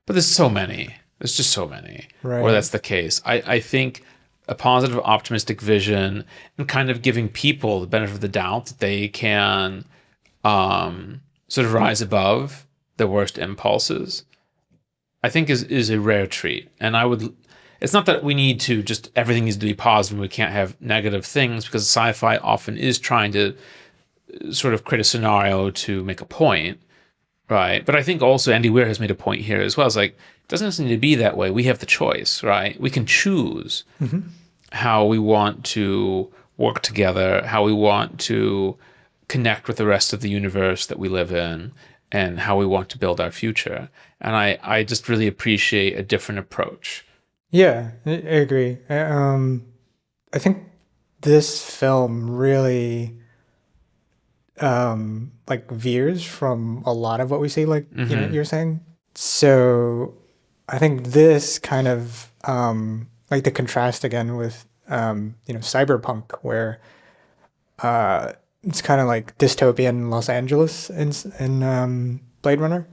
But there's so many. There's just so many Right. where that's the case. I think a positive, optimistic vision and kind of giving people the benefit of the doubt that they can sort of rise above their worst impulses, I think is a rare treat. And it's not that we need to just, everything needs to be positive and we can't have negative things, because sci-fi often is trying to sort of create a scenario to make a point, right? But I think also Andy Weir has made a point here as well. It's like, it doesn't necessarily need to be that way. We have the choice, right? We can choose how we want to work together, how we want to connect with the rest of the universe that we live in, and how we want to build our future. And I just really appreciate a different approach. Yeah, I agree. I think this film really like veers from a lot of what we see, like you're saying. So I think this kind of like the contrast again with cyberpunk, where it's kind of like dystopian Los Angeles in Blade Runner.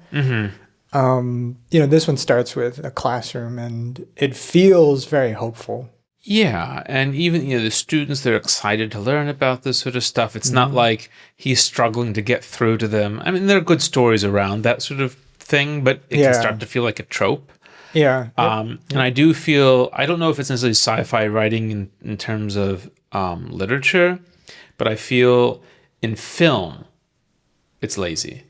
This one starts with a classroom and it feels very hopeful. Yeah, and even the students, they're excited to learn about this sort of stuff. It's not like he's struggling to get through to them. I mean, there are good stories around that sort of thing, but it can start to feel like a trope. Yeah. And I do feel, I don't know if it's necessarily sci-fi writing in terms of literature, but I feel in film, it's lazy.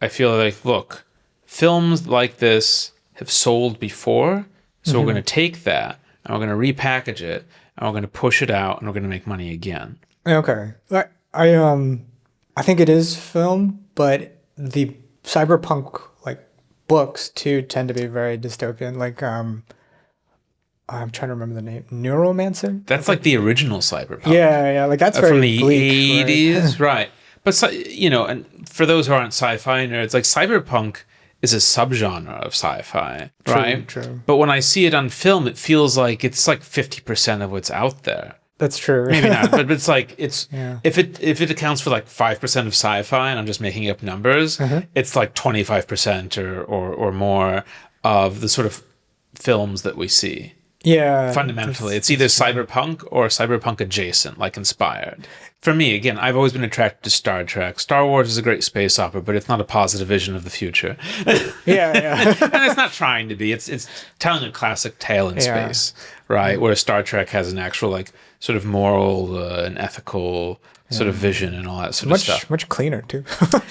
I feel like, look, films like this have sold before, so we're going to take that and we're going to repackage it and we're going to push it out and we're going to make money again. Okay. I think it is film, but the cyberpunk like books too tend to be very dystopian. Like I'm trying to remember the name. Neuromancer? That's like the original cyberpunk. Yeah, like that's very from the bleak, 80s, right? But and for those who aren't sci-fi nerds, like cyberpunk is a subgenre of sci-fi, right? True. But when I see it on film, it feels like it's like 50% of what's out there. That's true. Maybe not, but it's like if it accounts for like 5% of sci-fi, and I'm just making up numbers, it's like 25% or more of the sort of films that we see. Yeah. Fundamentally, it's either cyberpunk or cyberpunk adjacent, like inspired. For me, again, I've always been attracted to Star Trek. Star Wars is a great space opera, but it's not a positive vision of the future. Yeah. And it's not trying to be. It's telling a classic tale in space, right? Whereas Star Trek has an actual like sort of moral and ethical sort of vision and all that sort of stuff. Much cleaner too.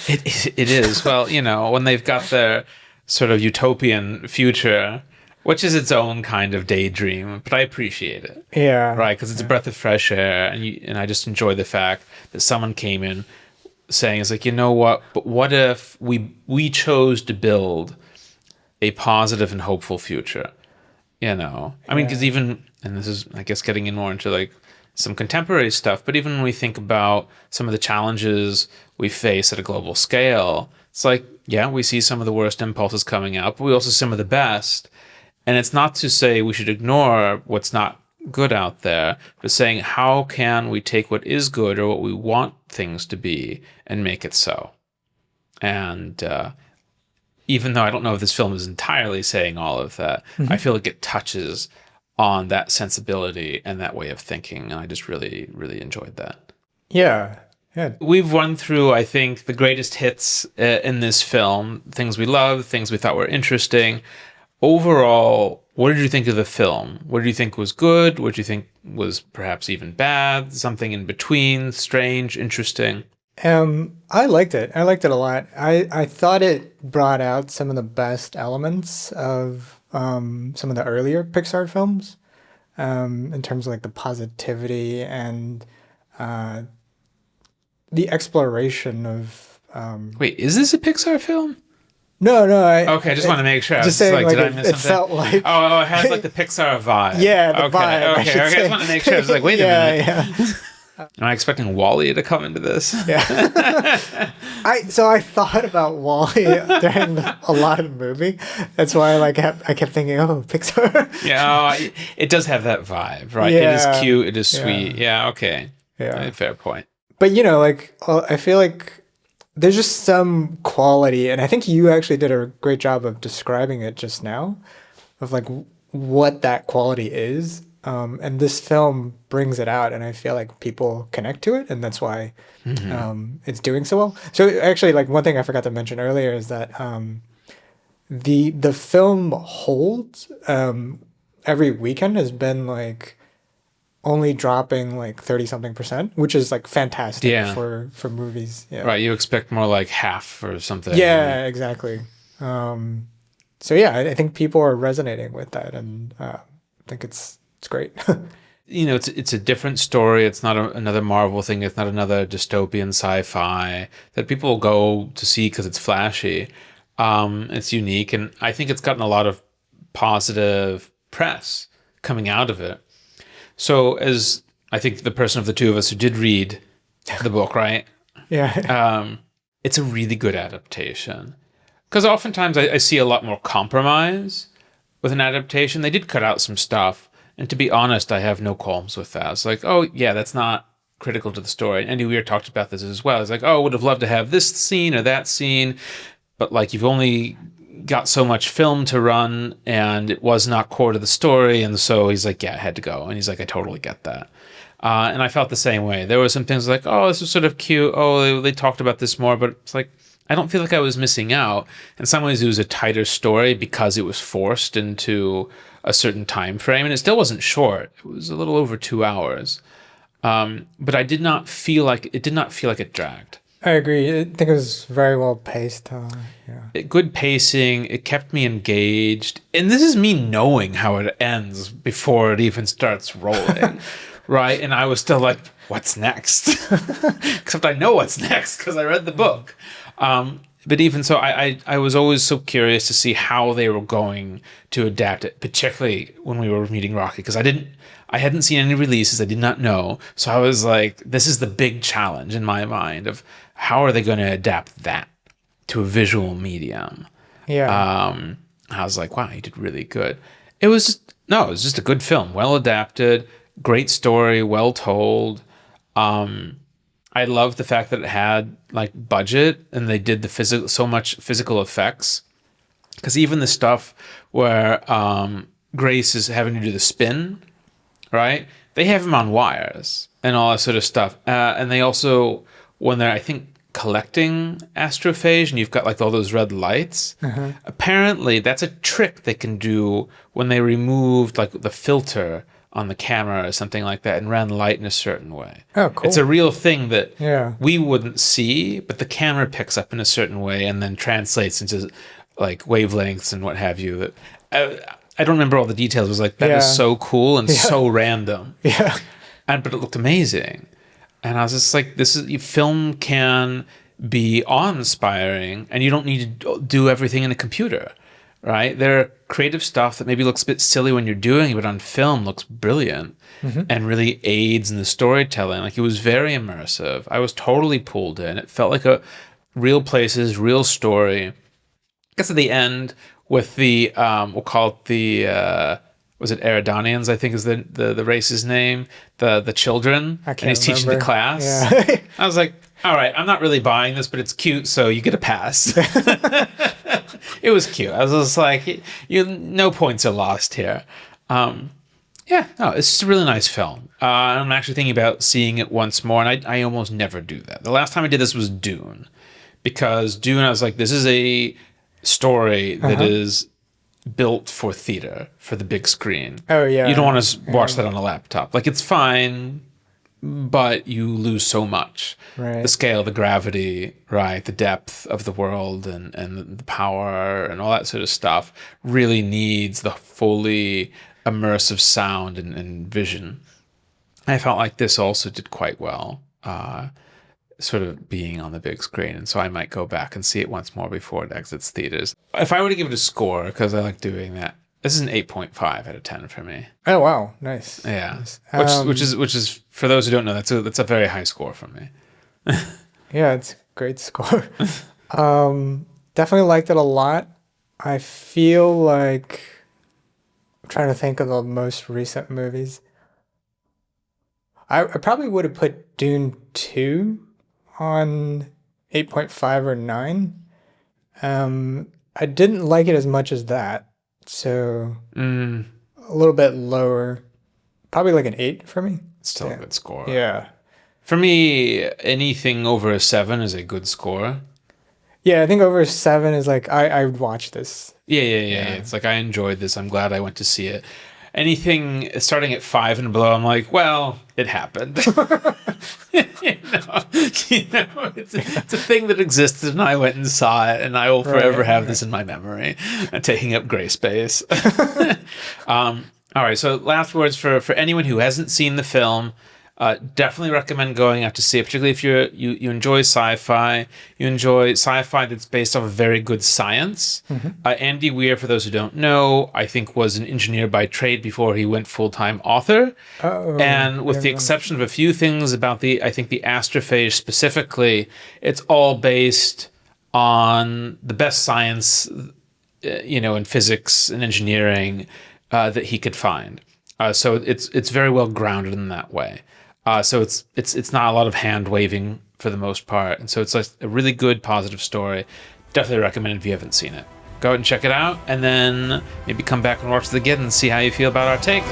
It is. Well, when they've got their sort of utopian future, which is its own kind of daydream, but I appreciate it. Yeah. Right, because it's a breath of fresh air, and I just enjoy the fact that someone came in saying, it's like, you know what, but what if we chose to build a positive and hopeful future? I mean, because even, and this is, I guess, getting in more into like some contemporary stuff, but even when we think about some of the challenges we face at a global scale, it's like, yeah, we see some of the worst impulses coming out, but we also see some of the best. And it's not to say we should ignore what's not good out there, but saying how can we take what is good or what we want things to be and make it so. And even though I don't know if this film is entirely saying all of that, I feel like it touches on that sensibility and that way of thinking. And I just really, really enjoyed that. Yeah. We've run through, I think, the greatest hits in this film, things we loved, things we thought were interesting. Overall, what did you think of the film? What did you think was good? What did you think was perhaps even bad? Something in between, strange, interesting? I liked it. I liked it a lot. I thought it brought out some of the best elements of some of the earlier Pixar films, in terms of like the positivity and the exploration of. Wait, is this a Pixar film? No. Okay, I just want to make sure. Just saying, did I miss it something? felt like. Oh, it has like the Pixar vibe. Yeah, the okay, vibe. Okay, I just want to make sure. I was like, wait a minute. Yeah. Am I expecting WALL-E to come into this? Yeah. So I thought about WALL-E during a lot of the movie. That's why I kept thinking, oh, Pixar. Yeah, it does have that vibe, right? Yeah. It is cute. It is sweet. Yeah, okay. Yeah. Fair point. But I feel like there's just some quality, and I think you actually did a great job of describing it just now, of like what that quality is. And this film brings it out, and I feel like people connect to it, and that's why it's doing so well. So actually, like one thing I forgot to mention earlier is that the film holds every weekend has been like only dropping like 30 something percent, which is like fantastic Yeah. for movies. Yeah. Right. You expect more like half or something. Yeah, exactly. So yeah, I think people are resonating with that, and I think it's great. You know, it's a different story. It's not another Marvel thing. It's not another dystopian sci-fi that people go to see because it's flashy. It's unique, and I think it's gotten a lot of positive press coming out of it. So, as I think the person of the two of us who did read the book, right? Yeah. It's a really good adaptation. Because oftentimes I see a lot more compromise with an adaptation. They did cut out some stuff. And to be honest, I have no qualms with that. It's like, oh, yeah, that's not critical to the story. And Andy Weir talked about this as well. It's like, oh, I would have loved to have this scene or that scene. But like, you've only got so much film to run and it was not core to the story. And so he's like, yeah, I had to go. And he's like, I totally get that. And I felt the same way. There were some things like, oh, this was sort of cute. Oh, they talked about this more. But it's like, I don't feel like I was missing out. In some ways, it was a tighter story because it was forced into a certain time frame. And it still wasn't short. It was a little over 2 hours. But I did not feel like it dragged. I agree. I think it was very well paced. Yeah. Good pacing. It kept me engaged. And this is me knowing how it ends before it even starts rolling. Right? And I was still like, what's next? Except I know what's next because I read the book. But even so, I was always so curious to see how they were going to adapt it, particularly when we were meeting Rocky, because I hadn't seen any releases. I did not know. So I was like, this is the big challenge in my mind of how are they going to adapt that to a visual medium? Yeah. I was like, wow, you did really good. It was just a good film, well adapted, great story, well told. I love the fact that it had like budget and they did so much physical effects. Because even the stuff where Grace is having to do the spin, right? They have him on wires and all that sort of stuff. And they also, when they're, I think, collecting astrophage and you've got like all those red lights, apparently that's a trick they can do when they removed like the filter on the camera or something like that and ran light in a certain way. Oh, cool. It's a real thing that Yeah. we wouldn't see, but the camera picks up in a certain way and then translates into like wavelengths and what have you. That I don't remember all the details. It was like, that is Yeah. so cool and so random. Yeah. But it looked amazing. And I was just like, film can be awe-inspiring and you don't need to do everything in a computer, right? There are creative stuff that maybe looks a bit silly when you're doing it, but on film looks brilliant and really aids in the storytelling. Like, it was very immersive. I was totally pulled in. It felt like a real places, real story. I guess at the end with the, we'll call it the, was it Eridanians, I think is the race's name, the children, I can't and he's teaching the remember. class. Yeah. I was like, all right, I'm not really buying this, but it's cute, so you get a pass. It was cute. I was just like, no points are lost here. Yeah, no, it's just a really nice film. I'm actually thinking about seeing it once more, and I almost never do that. The last time I did this was Dune, because Dune, I was like, this is a story that is built for theater, for the big screen. Oh, yeah. You don't want to watch that on a laptop. Like, it's fine, but you lose so much. Right. The scale, the gravity, right, the depth of the world and the power and all that sort of stuff really needs the fully immersive sound and vision. I felt like this also did quite well, sort of being on the big screen. And so I might go back and see it once more before it exits theaters. If I were to give it a score, because I like doing that, this is an 8.5 out of 10 for me. Oh, wow. Nice. Yeah. Nice. Which is for those who don't know, that's a very high score for me. Yeah, it's a great score. Definitely liked it a lot. I feel like I'm trying to think of the most recent movies. I probably would have put Dune 2 on 8.5 or 9. I didn't like it as much as that, so a little bit lower. Probably like an 8 for me. Still a good score. Yeah. For me, anything over a 7 is a good score. Yeah, I think over a 7 is like, I would watch this. Yeah. It's like, I enjoyed this. I'm glad I went to see it. Anything starting at 5 and below, I'm like, well, it happened. It's a thing that existed, and I went and saw it, and I will forever have this in my memory, taking up gray space. All right, so last words for anyone who hasn't seen the film. Definitely recommend going out to see it, particularly if you enjoy sci-fi. You enjoy sci-fi that's based off of very good science. Andy Weir, for those who don't know, I think was an engineer by trade before he went full-time author. And with the exception of a few things about the astrophage specifically, it's all based on the best science, in physics and engineering that he could find. So it's very well grounded in that way. So it's not a lot of hand waving for the most part, and so it's like a really good positive story. Definitely recommend it if you haven't seen it. Go out and check it out, and then maybe come back and watch it again and see how you feel about our take.